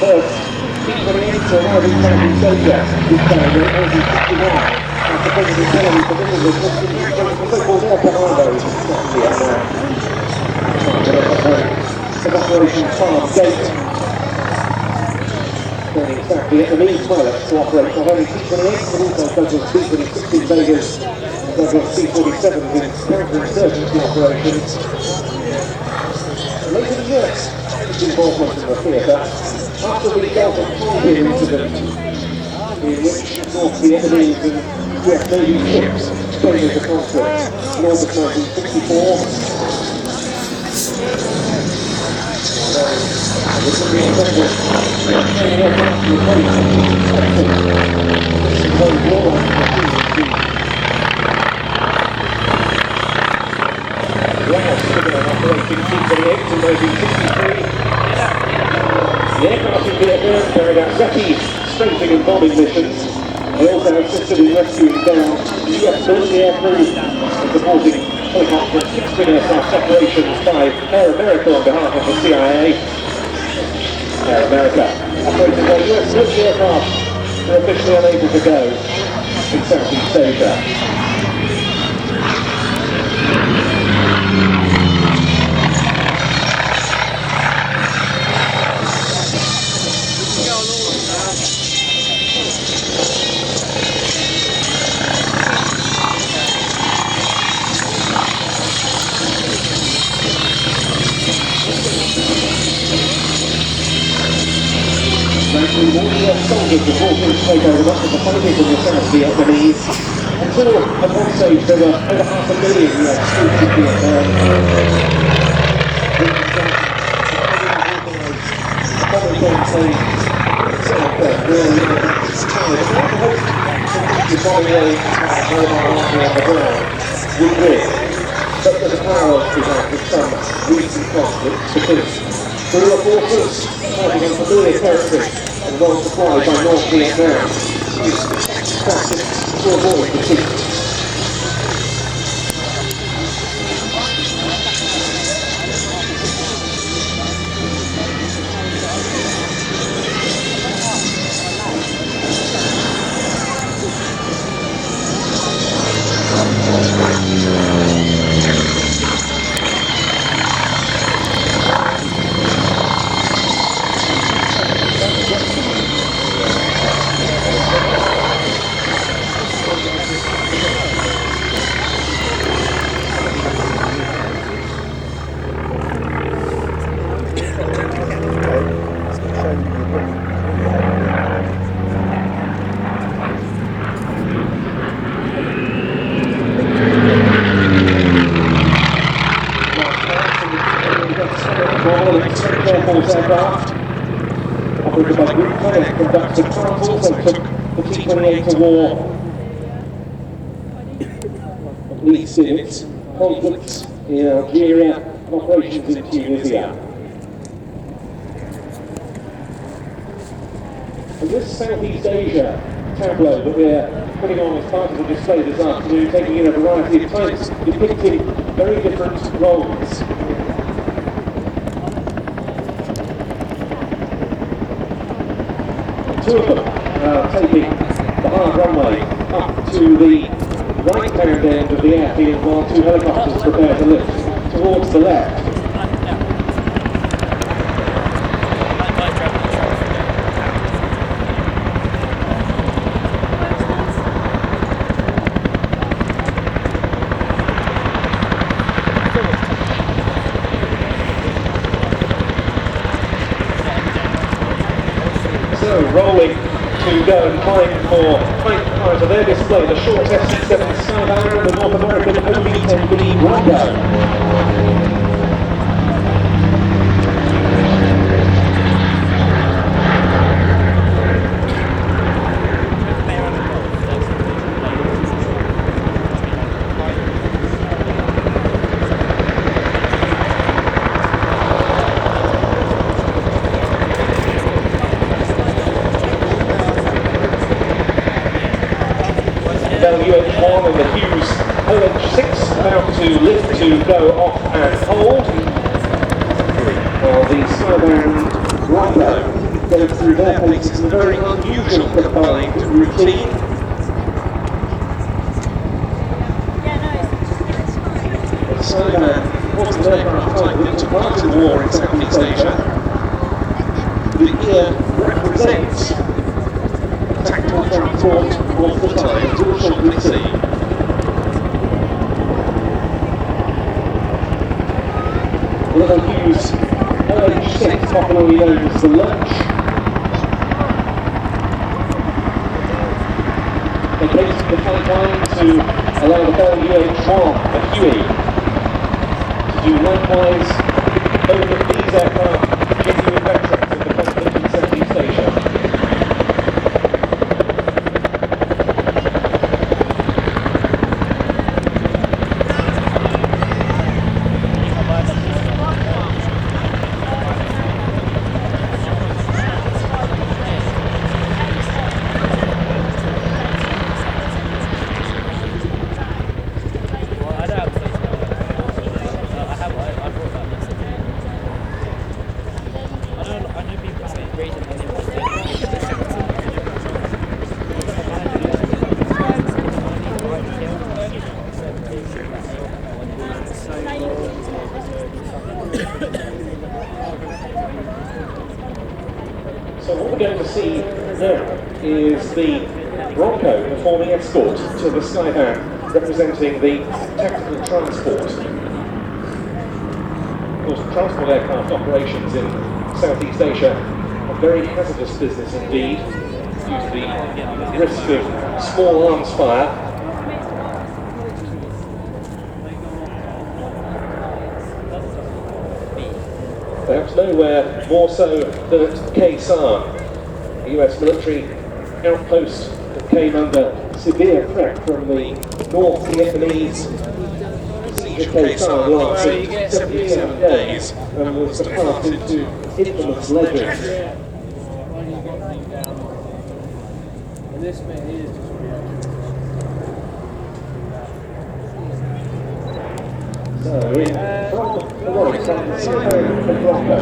first pt13 to arrive in Southeast Asia. This time in 1961. After President Kennedy permitted the so-called air commandos of Operation Farm Gate. Turning South Vietnamese pilots to operate not only T-28 but also Douglas T-26 Vegas and Douglas T-47s in counter-insurgency operations. Later in the year, its involvement in the theatre after the result of Skyvan incident in which North Vietnamese and US Navy ships favored the conflict in August 1964. This would be incredible. Training aircraft to replace this very warlike operating T-28 in 1963. The aircraft in Vietnam carried out recce, strafing and bombing missions. They also assisted in rescuing down US military aircrew and supporting helicopter and fixed-wing aircraft operations by Air America on behalf of the CIA. Air America operated by US military aircraft were officially unable to go in Southeast Asia. All US soldiers reporting to take over much of the fighting from the South Vietnamese. Until at one stage there were over 500,000 US troops in Vietnam. But there's a parallel to that with some recent conflicts because guerrilla forces fighting in familiar territory and well supplied by North Vietnam use tactics to avoid defeat. Aircraft operated by Bronco and from Duxford France also took the T-28 to war, at least in its conflicts in Algeria and operations in Tunisia. And this Southeast Asia tableau that we're putting on as part of the display this afternoon, taking in a variety of types, depicting very different roles. Two of them taking the hard runway up to the right-hand end of the airfield while two helicopters prepare to lift towards the left. So rolling to go and climb for part of their display, the short SC-7 Skyvan and the North American OB-10B Bronco. UH-1 and the Hughes OH-6 about to lift to go off and hold, while the Skyvan Bronco going going through their paces in a very unusual combined routine. Skyvan was an aircraft type built to part in the war in Southeast Asia. The ear represents tactical transport of the times we'll shortly see. Although they use LH6, popularly known as the Lunch, they cater the flight line to allow the Bell UH-1, a Huey, to do likewise. Both of these aircraft genuine veterans of the conflict in Southeast Asia. So what we're going to see now is the Bronco performing escort to the Skyvan, representing the tactical transport. Of course, transport aircraft operations in Southeast Asia are very hazardous business indeed, due to the risk of small arms fire. Perhaps nowhere more so than at Khe-Sanh, a US military outpost that came under severe threat from the North Vietnamese. Siege of Khe-Sanh lasted 77 days and was surpassed into infamous legend. So, in front of the right, the Bronco.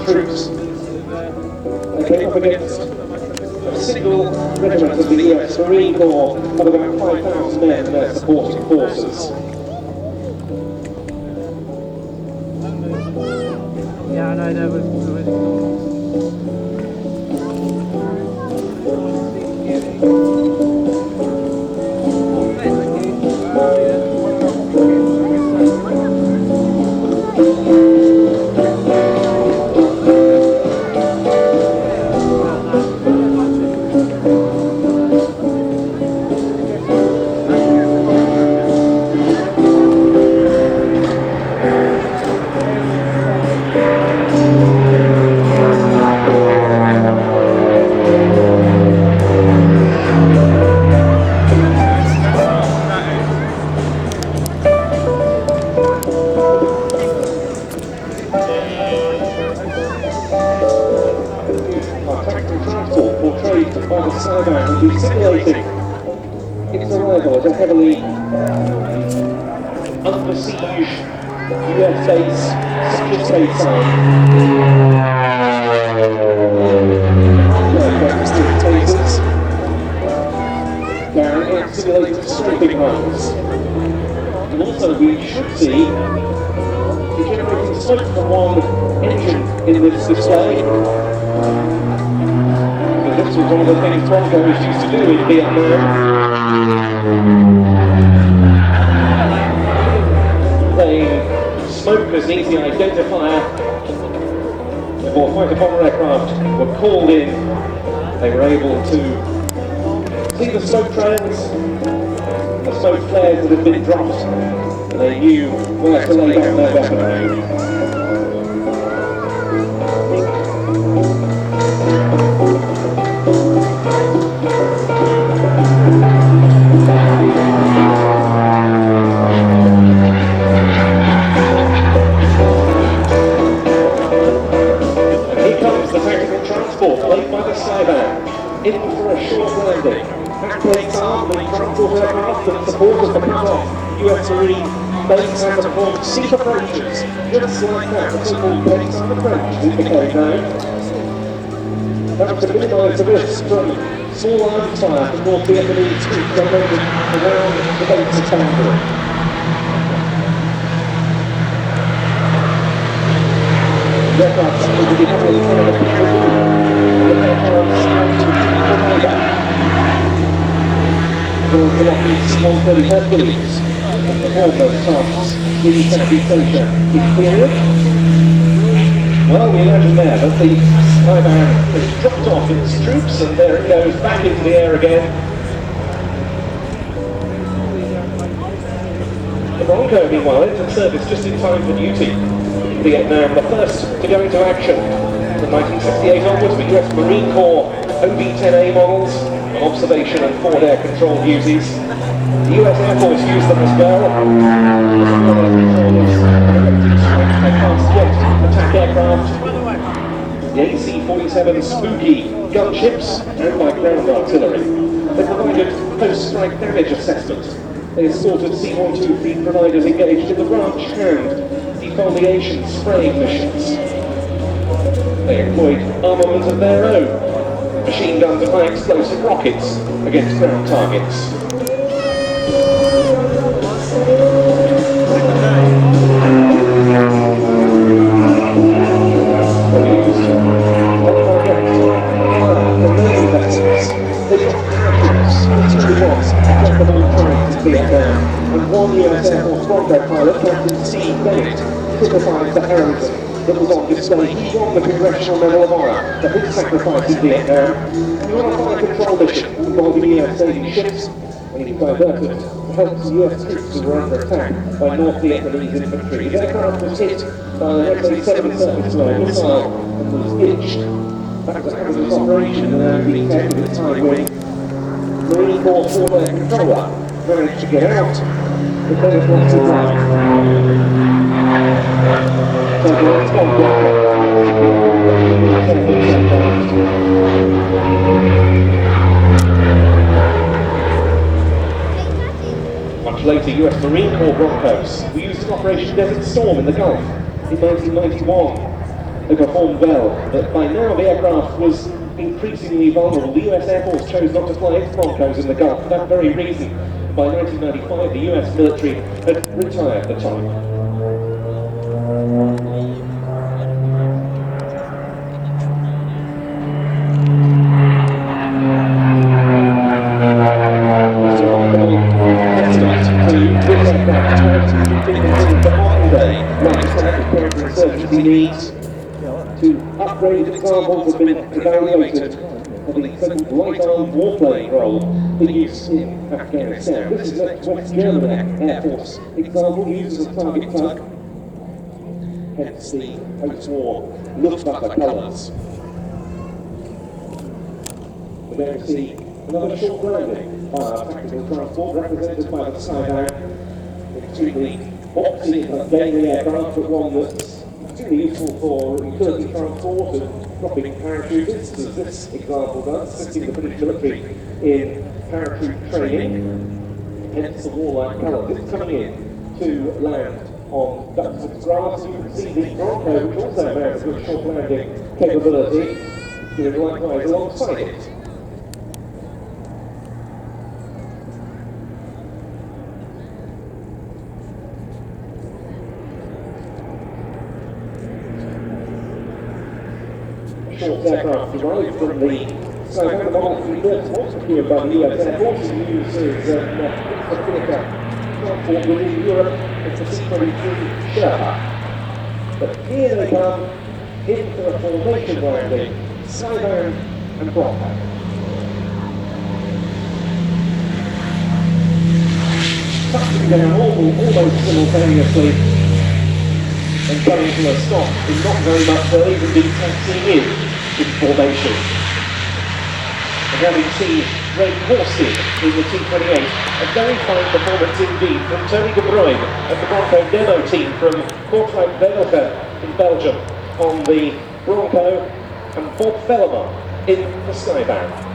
Troops. They came up against a single regiment of the US Marine Corps of about 5,000 men and their supporting forces. Yeah, I know, there was Skyvan will be simulating its arrival at a heavily under siege US base, such as stateside. Tasers, carrying out simulated strafing runs. And also we should see the generating smoke from one engine in this display. But this was one of the things Bronco used to do in Vietnam. Playing smoke as an easy identifier. Before fighter bomber aircraft were called in, they were able to see the smoke trails, the smoke flares that had been dropped, and they knew where to lay down their weapon. Played by the Skyvan, in for a short landing. Back plates armed with transport aircraft that supporters the cut-off US Marine base has performed steep approaches, just like that, the so-called base armed approach we became known. That was to minimise the risk from small arms fire from North Vietnamese troops operating around the base's boundary. The aircraft will be heavily covered with C-130 Hercules perform those tasks in Southeast Asia in period. Well, we imagine there that the Skyvan has dropped off its troops and there it goes back into the air again. The Bronco, meanwhile, entered service just in time for duty in Vietnam, the first to go into action. From 1968 onwards, the US Marine Corps OB-10A models, observation and forward air control uses. The US Air Force used them as well. Attack aircraft, the AC-47 Spooky gunships, and by ground artillery. They provided post-strike damage assessment. They escorted C-123 providers engaged in the branch and defoliation spraying missions. They employed armament of their own, machine guns and high-explosive rockets against ground targets. And one US Air Force Bronco pilot, Captain Steve Bennett, typifies the heroism that was on display. He won the Congressional Medal of Honor for his sacrifice in Vietnam. He won a fire control mission involving US Navy ships when he diverted to help the US troops who were under attack by North Vietnamese infantry. His aircraft was hit by an F-87 surface load missile and was ditched. That was a hazardous operation and Aviation with its high wing. Marine Corps forward air controller managed to get out, but then it was too bright. So the next one Much later, US Marine Corps Broncos were used in Operation Desert Storm in the Gulf in 1991. They performed well, but by now the aircraft was increasingly vulnerable. The US Air Force chose not to fly its Broncos in the Gulf for that very reason. By 1995, the US military had retired the type. Needs to upgrade examples have been evaluated for the so-called light-armed warplane role for use in Afghanistan. This is a West German Air Force example used as a target tug, hence the post-war Luftwaffe colours. We're going to see another short landing by our tactical transport represented by the Skyvan, extremely boxy and gainly aircraft, but one that's particularly useful for utility transport and dropping parachutists, as this example does, assisting the British military in parachute training, hence the warlike colours. It's coming in to land on Duxford's grass. You can see the Bronco, which also has a good short landing capability, doing likewise alongside it. Short aircraft arrived from the Skyvan, the Model 330, procured by the US Air Force and used as a theatre transport within Europe. It's a pt13 Sherpa. But here they come into a formation landing, Skyvan and Bronco. Touching down almost simultaneously and coming to a stop in not very much, they'll even be taxiing in formation. And having seen Ray Horsey in the T28, a very fine performance indeed from Tony De Bruyne and the Bronco demo team from Kortrijk Velge in Belgium on the Bronco, and Bob Velleman in the Skyvan.